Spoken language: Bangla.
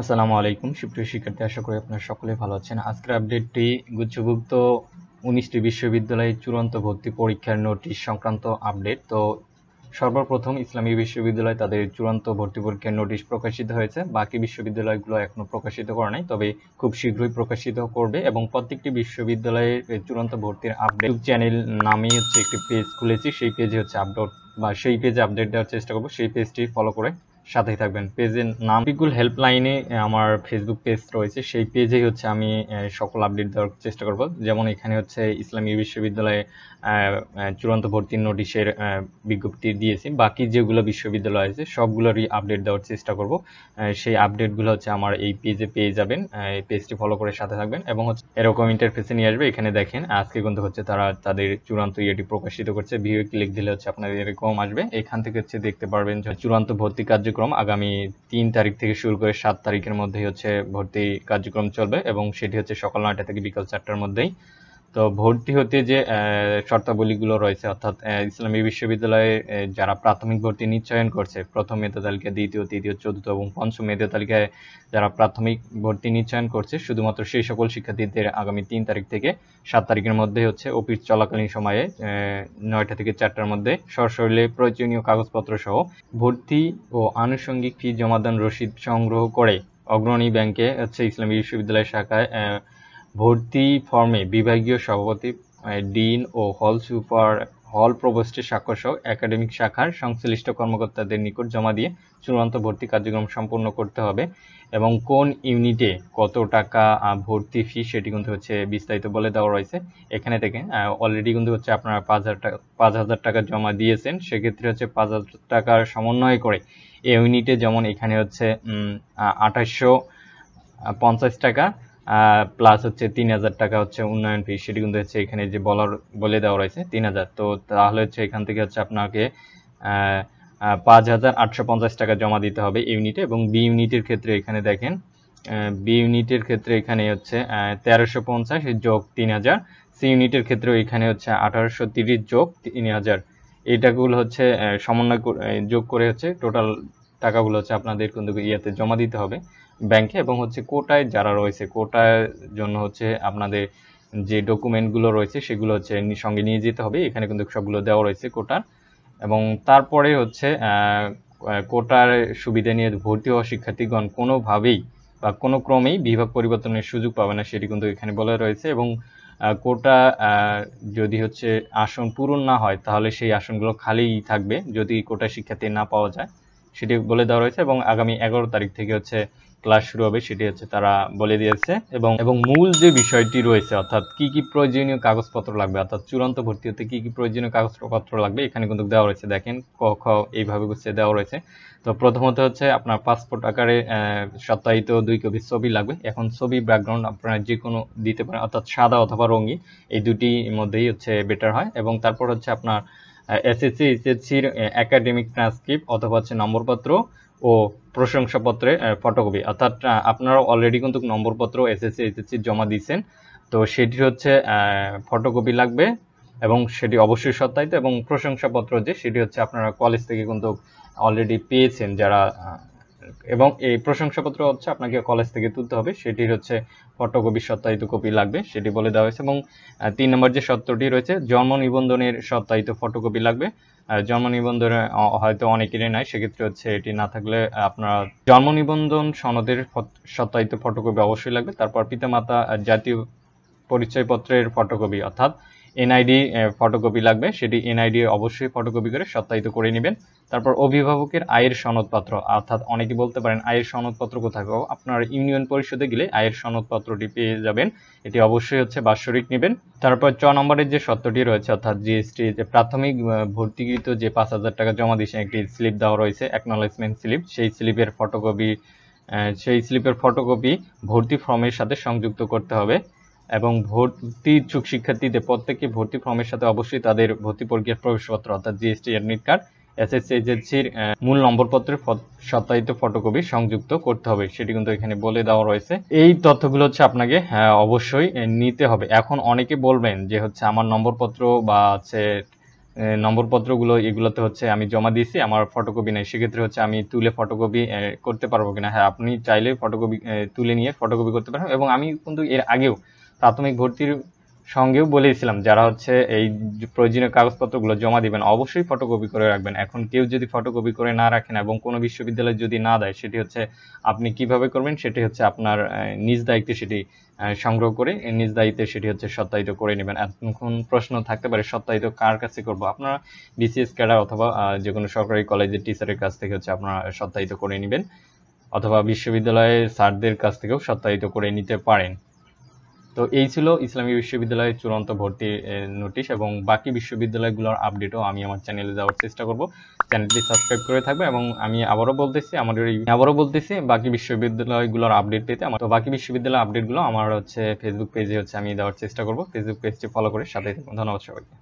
আসসালামু আলাইকুম সুপ্রিয় শিক্ষার্থী, আশা করি আপনারা সকলে ভালো আছেন। আজকের আপডেটটি গুচ্ছভুক্ত 19টি বিশ্ববিদ্যালয়ের চূড়ান্ত ভর্তি পরীক্ষার নোটিশ সংক্রান্ত আপডেট। তো সর্বপ্রথম ইসলামী বিশ্ববিদ্যালয় তাদের চূড়ান্ত ভর্তি পরীক্ষার নোটিশ প্রকাশিত হয়েছে। বাকি বিশ্ববিদ্যালয়গুলো এখনো প্রকাশিত করে নাই, তবে খুব শীঘ্রই প্রকাশিত করবে। এবং প্রত্যেকটি বিশ্ববিদ্যালয়ের চূড়ান্ত ভর্তির আপডেট চ্যানেল নামেই হচ্ছে একটি পেজ খুলেছি, সেই পেজে হচ্ছে আপডেট বা সেই পেজে আপডেট দেওয়ার চেষ্টা করব। সেই পেজটি ফলো করে সাথেই থাকবেন। পেজের নাম বিকুল হেল্পলাইনে আমার ফেসবুক পেজ রয়েছে, সেই পেজেই হচ্ছে আমি সকল আপডেট দেওয়ার চেষ্টা করব। যেমন এখানে হচ্ছে ইসলামী বিশ্ববিদ্যালয়ে চূড়ান্ত ভর্তির নোটিশের বিজ্ঞপ্তি দিয়েছি। বাকি যেগুলো বিশ্ববিদ্যালয় আছে সবগুলোরই আপডেট দেওয়ার চেষ্টা করব। সেই আপডেটগুলো হচ্ছে আমার এই পেজে পেয়ে যাবেন। এই পেজটি ফলো করে সাথে থাকবেন এবং হচ্ছে এরকম ইন্টারফেসে নিয়ে আসবে। এখানে দেখেন আজকে কিন্তু হচ্ছে তারা তাদের চূড়ান্ত ইয়েটি প্রকাশিত করছে। ভিডিও ক্লিক দিলে হচ্ছে আপনাদের এরকম আসবে। এখান থেকে হচ্ছে দেখতে পারবেন যে চূড়ান্ত ভর্তি কার্যক্রম আগামী 3 তারিখ থেকে শুরু করে 7 তারিখের মধ্যেই হচ্ছে ভর্তি কার্যক্রম চলবে এবং সেটি হচ্ছে সকাল 9টা থেকে বিকাল 4টার মধ্যেই। তো ভর্তি হতে যে শর্তাবলীগুলো রয়েছে, অর্থাৎ ইসলামী বিশ্ববিদ্যালয়ে যারা প্রাথমিক ভর্তি নিশ্চয়ন করছে, প্রথম মেধা তালিকা, দ্বিতীয়, তৃতীয়, চতুর্থ এবং পঞ্চম মেধা তালিকায় যারা প্রাথমিক ভর্তি নিশ্চয়ন করছে, শুধুমাত্র সেই সকল শিক্ষার্থীদের আগামী 3 তারিখ থেকে 7 তারিখের মধ্যে হচ্ছে অফিস চলাকালীন সময়ে 9টা থেকে 4টার মধ্যে সশরীরে প্রয়োজনীয় কাগজপত্র সহ ভর্তি ও আনুষঙ্গিক ফি জমাদান রসিদ সংগ্রহ করে অগ্রণী ব্যাংকে হচ্ছে ইসলামী বিশ্ববিদ্যালয় শাখায় ভর্তি ফর্মে বিভাগীয় সভাপতি, ডিন ও হল প্রভোস্টের স্বাক্ষর সহ একাডেমিক শাখার সংশ্লিষ্ট কর্মকর্তাদের নিকট জমা দিয়ে চূড়ান্ত ভর্তি কার্যক্রম সম্পন্ন করতে হবে। এবং কোন ইউনিটে কত টাকা ভর্তি ফি সেটি কিন্তু হচ্ছে বিস্তারিত বলে দেওয়া রয়েছে। এখানে দেখেন অলরেডি কিন্তু হচ্ছে আপনারা 5,000 টাকা জমা দিয়েছেন, সেক্ষেত্রে হচ্ছে 5,000 টাকার সমন্বয় করে এই ইউনিটে যেমন এখানে হচ্ছে 2850 টাকা প্লাস হচ্ছে 3,000 টাকা হচ্ছে উন্নয়ন ফি, সেটি কিন্তু হচ্ছে এখানে যে বলে দেওয়া রয়েছে 3,000। তো তাহলে হচ্ছে এখান থেকে হচ্ছে আপনাকে 5,850 টাকা জমা দিতে হবে ইউনিটে। এবং বি ইউনিটের ক্ষেত্রে এখানে দেখেন বি ইউনিটের ক্ষেত্রে এখানে হচ্ছে 1350 যোগ 3,000। সি ইউনিটের ক্ষেত্রে এখানে হচ্ছে 1830 যোগ 3,000। এই টাকাগুলো হচ্ছে সমন্বয় যোগ করে হচ্ছে টোটাল টাকাগুলো হচ্ছে আপনাদের কিন্তু ইয়াতে জমা দিতে হবে ব্যাংকে। এবং হচ্ছে কোটায় যারা রয়েছে, কোটার জন্য হচ্ছে আপনাদের যে ডকুমেন্টগুলো রয়েছে সেগুলো হচ্ছে সঙ্গে নিয়ে যেতে হবে। এখানে কিন্তু সবগুলো দেওয়া রয়েছে কোটার। এবং তারপরে হচ্ছে কোটার সুবিধা নিয়ে ভর্তি হওয়া শিক্ষার্থীগণ কোনোভাবেই বা কোনো ক্রমেই বিভাগ পরিবর্তনের সুযোগ পাবে না, সেটি কিন্তু এখানে বলা রয়েছে। এবং কোটা যদি হচ্ছে আসন পূরণ না হয় তাহলে সেই আসনগুলো খালিই থাকবে যদি কোটা শিক্ষার্থী না পাওয়া যায়, সেটি বলে দেওয়া রয়েছে। এবং আগামী 11 তারিখ থেকে হচ্ছে ক্লাস শুরু হবে, সেটি হচ্ছে তারা বলে দিয়েছে। এবং মূল যে বিষয়টি রয়েছে, অর্থাৎ কি কি প্রয়োজনীয় কাগজপত্র লাগবে, অর্থাৎ চূড়ান্ত ভর্তি হতে কি কি প্রয়োজনীয় কাগজপত্র লাগবে এখানে কিন্তু দেওয়া রয়েছে। দেখেন ক খ এইভাবে হচ্ছে দেওয়া রয়েছে। তো প্রথমত হচ্ছে আপনার পাসপোর্ট আকারে সত্যায়িত 2 কপি ছবি লাগবে। এখন ছবি ব্যাকগ্রাউন্ড আপনারা যে কোনো দিতে পারেন, অর্থাৎ সাদা অথবা রঙিন, এই দুটির মধ্যেই হচ্ছে বেটার হয়। এবং তারপর হচ্ছে আপনার এসএসসি এইচএসসির একাডেমিক ট্রান্সক্রিপ্ট অথবা হচ্ছে নম্বরপত্র ও প্রশংসাপত্রের ফটোকপি, অর্থাৎ আপনারা অলরেডি কিন্তু নম্বরপত্র এসএসসি এইচএসসি জমা দিয়েছেন, তো সেটি হচ্ছে ফটোকপি লাগবে এবং সেটি অবশ্যই সত্যায়িত। এবং প্রশংসাপত্র যে সেটি হচ্ছে আপনারা কলেজ থেকে কিন্তু অলরেডি পেয়েছেন যারা, এবং এই প্রশংসাপত্র হচ্ছে আপনাকে কলেজ থেকে তুলতে হবে, সেটির হচ্ছে ফটোকপি সত্যায়িত কপি লাগবে, সেটি বলে দেওয়া হয়েছে। এবং 3 নম্বর যে সত্যটি রয়েছে, জন্ম নিবন্ধনের সত্যায়িত ফটোকপি লাগবে। জন্ম নিবন্ধন হয়তো অনেকেরই নাই, সেক্ষেত্রে হচ্ছে এটি না থাকলে আপনার জন্ম নিবন্ধন সনদের সত্যায়িত ফটোকপি অবশ্যই লাগবে। তারপর পিতামাতা জাতীয় পরিচয়পত্রের ফটোকপি অর্থাৎ এনআইডি ফটোকপি লাগবে, সেটি এনআইডি অবশ্যই ফটোকপি করে সত্যায়িত করে নেবেন। তারপর অভিভাবকের আয়ের সনদপত্র, অর্থাৎ অনেকে বলতে পারেন আয়ের সনদপত্র কোথায় পাবো, আপনার ইউনিয়ন পরিষদে গেলে আয়ের সনদপত্রটি পেয়ে যাবেন, এটি অবশ্যই হচ্ছে বাৎসরিক নেবেন। তারপর 6 নম্বরের যে সত্যটি রয়েছে, অর্থাৎ জিএসটি যে প্রাথমিক ভর্তিকৃত যে 5,000 টাকা জমা দিয়েছেন একটি স্লিপ দেওয়া রয়েছে, অ্যাকনলেজমেন্ট স্লিপ, সেই স্লিপের ফটোকপি ভর্তি ফর্মের সাথে সংযুক্ত করতে হবে। এবং ভর্তি ইচ্ছুক শিক্ষার্থীদের প্রত্যেককে ভর্তি ফর্মের সাথে অবশ্যই তাদের ভর্তি পরীক্ষার প্রবেশপত্র অর্থাৎ জিএসটি অ্যাডমিট কার্ড, এসএসসি এইচএসসির মূল নম্বরপত্রের সত্যায়িত ফটোকপি সংযুক্ত করতে হবে, সেটি কিন্তু এখানে বলে দেওয়া রয়েছে। এই তথ্যগুলো হচ্ছে আপনাকে অবশ্যই নিতে হবে। এখন অনেকে বলবেন যে হচ্ছে আমার নম্বরপত্র বা হচ্ছে নম্বরপত্রগুলো এগুলোতে হচ্ছে আমি জমা দিয়েছি, আমার ফটোকপি নেই, সেক্ষেত্রে হচ্ছে আমি তুলে ফটোকপি করতে পারবো কিনা? হ্যাঁ, আপনি চাইলে ফটোকপি তুলে নিয়ে ফটোকপি করতে পারেন। এবং আমি কিন্তু এর আগেও প্রাথমিক ভর্তির সঙ্গেও বলেছিলাম, যারা হচ্ছে এই প্রয়োজনীয় কাগজপত্রগুলো জমা দিবেন অবশ্যই ফটোকপি করে রাখবেন। এখন কেউ যদি ফটোকপি করে না রাখেন এবং কোনো বিশ্ববিদ্যালয় যদি না দেয়, সেটি হচ্ছে আপনি কিভাবে করবেন, সেটি হচ্ছে আপনার নিজ দায়িত্বে সেটি সংগ্রহ করে নিজ দায়িত্বে সেটি হচ্ছে সত্যায়িত করে নেবেন। এখন প্রশ্ন থাকতে পারে সত্যায়িত কার কাছে করব? আপনারা বিসিএস ক্যাডার অথবা যে কোনো সরকারি কলেজের টিচারের কাছ থেকে হচ্ছে আপনারা সত্যায়িত করে নেবেন, অথবা বিশ্ববিদ্যালয়ের স্যারদের কাছ থেকেও সত্যায়িত করে নিতে পারেন। তো এই ছিল ইসলামী বিশ্ববিদ্যালয়ের চূড়ান্ত ভর্তির নোটিশ, এবং বাকি বিশ্ববিদ্যালয়গুলোর আপডেটও আমি আমার চ্যানেলে দেওয়ার চেষ্টা করব। চ্যানেলটি সাবস্ক্রাইব করে থাকবে, এবং আমি আবারও বলতেছি বাকি বিশ্ববিদ্যালয়গুলোর আপডেট পেতে বাকি বিশ্ববিদ্যালয়ের আপডেটগুলো আমার হচ্ছে ফেসবুক পেজে হচ্ছে আমি দেওয়ার চেষ্টা করব। ফেসবুক পেজটি ফলো করে সাথে থাকুন। ধন্যবাদ সবাইকে।